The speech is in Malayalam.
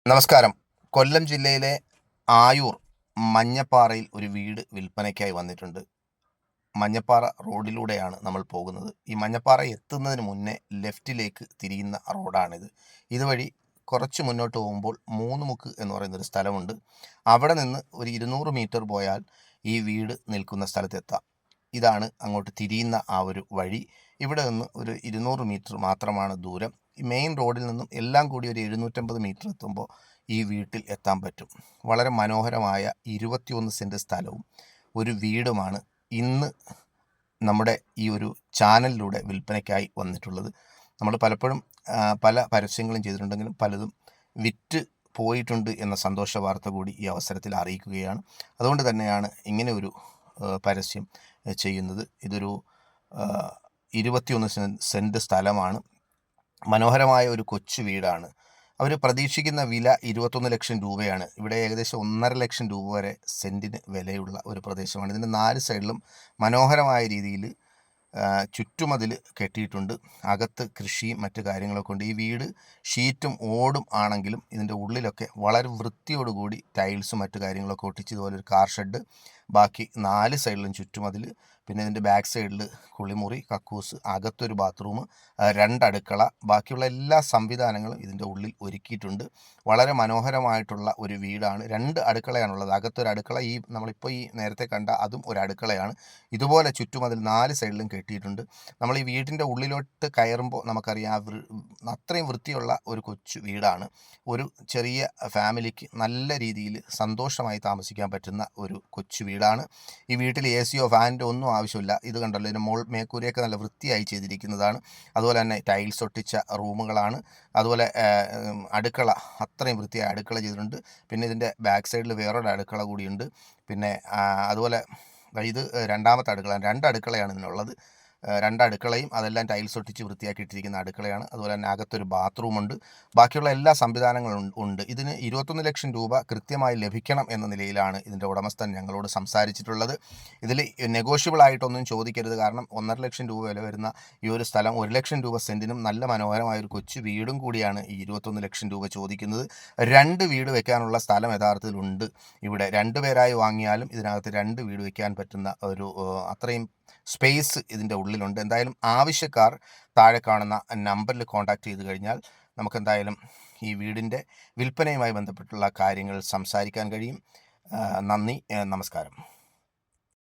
നമസ്കാരം. കൊല്ലം ജില്ലയിലെ ആയൂർ മഞ്ഞപ്പാറയിൽ ഒരു വീട് വിൽപ്പനയ്ക്കായി വന്നിട്ടുണ്ട്. മഞ്ഞപ്പാറ റോഡിലൂടെയാണ് നമ്മൾ പോകുന്നത്. ഈ മഞ്ഞപ്പാറ എത്തുന്നതിന് മുന്നേ ലെഫ്റ്റിലേക്ക് തിരിയുന്ന റോഡാണിത്. ഇതുവഴി കുറച്ച് മുന്നോട്ട് പോകുമ്പോൾ മൂന്നുമുക്ക് എന്ന് പറയുന്നൊരു സ്ഥലമുണ്ട്. അവിടെ നിന്ന് ഒരു 200 മീറ്റർ പോയാൽ ഈ വീട് നിൽക്കുന്ന സ്ഥലത്തെത്താം. ഇതാണ് അങ്ങോട്ട് തിരിയുന്ന ആ ഒരു വഴി. ഇവിടെ നിന്ന് ഒരു 200 മീറ്റർ മാത്രമാണ് ദൂരം. ഈ മെയിൻ റോഡിൽ നിന്നും എല്ലാം കൂടി ഒരു 750 മീറ്റർ എത്തുമ്പോൾ ഈ വീട്ടിൽ എത്താൻ പറ്റും. വളരെ മനോഹരമായ 21 സെൻറ്റ് സ്ഥലവും ഒരു വീടുമാണ് ഇന്ന് നമ്മുടെ ഈ ഒരു ചാനലിലൂടെ വിൽപ്പനയ്ക്കായി വന്നിട്ടുള്ളത്. നമ്മൾ പലപ്പോഴും പല പരസ്യങ്ങളും ചെയ്തിട്ടുണ്ടെങ്കിലും പലതും വിറ്റ് പോയിട്ടുണ്ട് എന്ന സന്തോഷ വാർത്ത കൂടി ഈ അവസരത്തിൽ അറിയിക്കുകയാണ്. അതുകൊണ്ട് തന്നെയാണ് ഇങ്ങനെ ഒരു പരസ്യം ചെയ്യുന്നത്. ഇതൊരു 21 സെൻറ്റ് സ്ഥലമാണ്. മനോഹരമായ ഒരു കൊച്ചു വീടാണ്. അവർ പ്രതീക്ഷിക്കുന്ന വില 21 ലക്ഷം രൂപയാണ്. ഇവിടെ ഏകദേശം 1.5 ലക്ഷം രൂപ വരെ സെൻറ്റിന് വിലയുള്ള ഒരു പ്രദേശമാണ്. ഇതിൻ്റെ 4 സൈഡിലും മനോഹരമായ രീതിയിൽ ചുറ്റുമതിൽ കെട്ടിയിട്ടുണ്ട്. അകത്ത് കൃഷിയും മറ്റു കാര്യങ്ങളൊക്കെ ഉണ്ട്. ഈ വീട് ഷീറ്റും ഓടും ആണെങ്കിലും ഇതിൻ്റെ ഉള്ളിലൊക്കെ വളരെ വൃത്തിയോടുകൂടി ടൈൽസും മറ്റു കാര്യങ്ങളൊക്കെ ഒട്ടിച്ച് ഇതുപോലെ ഒരു കാർ ഷെഡ്, ബാക്കി 4 സൈഡിലും ചുറ്റുമതിൽ, പിന്നെ ഇതിൻ്റെ ബാക്ക് സൈഡിൽ കുളിമുറി, കക്കൂസ്, അകത്തൊരു ബാത്റൂം, 2 അടുക്കള, ബാക്കിയുള്ള എല്ലാ സംവിധാനങ്ങളും ഇതിൻ്റെ ഉള്ളിൽ ഒരുക്കിയിട്ടുണ്ട്. വളരെ മനോഹരമായിട്ടുള്ള ഒരു വീടാണ്. 2 അടുക്കളയാണുള്ളത്. അകത്തൊരു അടുക്കള, നമ്മളിപ്പോൾ ഈ നേരത്തെ കണ്ട അതും ഒരു അടുക്കളയാണ്. ഇതുപോലെ ചുറ്റുമതിൽ 4 സൈഡിലും കെട്ടിയിട്ടുണ്ട്. നമ്മൾ ഈ വീടിൻ്റെ ഉള്ളിലോട്ട് കയറുമ്പോൾ നമുക്കറിയാം അത്രയും വൃത്തിയുള്ള ഒരു കൊച്ചു വീടാണ്. ഒരു ചെറിയ ഫാമിലിക്ക് നല്ല രീതിയിൽ സന്തോഷമായി താമസിക്കാൻ പറ്റുന്ന ഒരു കൊച്ചു വീടാണ്. ഈ വീട്ടിൽ എസിയോ ഫാനിൻ്റെ ഒന്നും ആവശ്യമില്ല. ഇത് കണ്ടല്ലോ, ഇതിൻ്റെ മേൽക്കൂരയൊക്കെ നല്ല വൃത്തിയായി ചെയ്തിരിക്കുന്നതാണ്. അതുപോലെ തന്നെ ടൈൽസ് ഒട്ടിച്ച റൂമുകളാണ്. അതുപോലെ അടുക്കള അത്രയും വൃത്തിയായി അടുക്കള ചെയ്തിട്ടുണ്ട്. പിന്നെ ഇതിൻ്റെ ബാക്ക് സൈഡിൽ വേറൊരു അടുക്കള കൂടിയുണ്ട്. പിന്നെ അതുപോലെ ഇത് രണ്ടാമത്തെ അടുക്കള. 2 അടുക്കളയാണ് ഇതിനുള്ളത്. 2 അടുക്കളയും അതെല്ലാം ടൈൽസ് ഒട്ടിച്ച് വൃത്തിയാക്കിയിട്ടിരിക്കുന്ന അടുക്കളയാണ്. അതുപോലെ തന്നെ അകത്തൊരു ബാത്റൂമുണ്ട്. ബാക്കിയുള്ള എല്ലാ സംവിധാനങ്ങളും ഉണ്ട്. ഇതിന് 21 ലക്ഷം രൂപ കൃത്യമായി ലഭിക്കണം എന്ന നിലയിലാണ് ഇതിൻ്റെ ഉടമസ്ഥൻ ഞങ്ങളോട് സംസാരിച്ചിട്ടുള്ളത്. ഇതിൽ നെഗോഷ്യബിൾ ആയിട്ടൊന്നും ചോദിക്കരുത്. കാരണം 1.5 ലക്ഷം രൂപ വില വരുന്ന ഈ ഒരു സ്ഥലം 1 ലക്ഷം രൂപ സെൻറ്റിനും നല്ല മനോഹരമായ ഒരു കൊച്ചു വീടും കൂടിയാണ് ഈ 21 ലക്ഷം രൂപ ചോദിക്കുന്നത്. 2 വീട് വെക്കാനുള്ള സ്ഥലം യഥാർത്ഥത്തിലുണ്ട് ഇവിടെ. 2 പേരായി വാങ്ങിയാലും ഇതിനകത്ത് 2 വീട് വെക്കാൻ പറ്റുന്ന ഒരു അത്രയും സ്പേസ് ഇതിൻ്റെ ഉള്ളിലുണ്ട്. എന്തായാലും ആവശ്യക്കാർ താഴെ കാണുന്ന നമ്പറിൽ കോൺടാക്റ്റ് ചെയ്ത് കഴിഞ്ഞാൽ നമുക്കെന്തായാലും ഈ വീടിൻ്റെ വിൽപ്പനയുമായി ബന്ധപ്പെട്ടുള്ള കാര്യങ്ങൾ സംസാരിക്കാൻ കഴിയും. നന്ദി, നമസ്കാരം.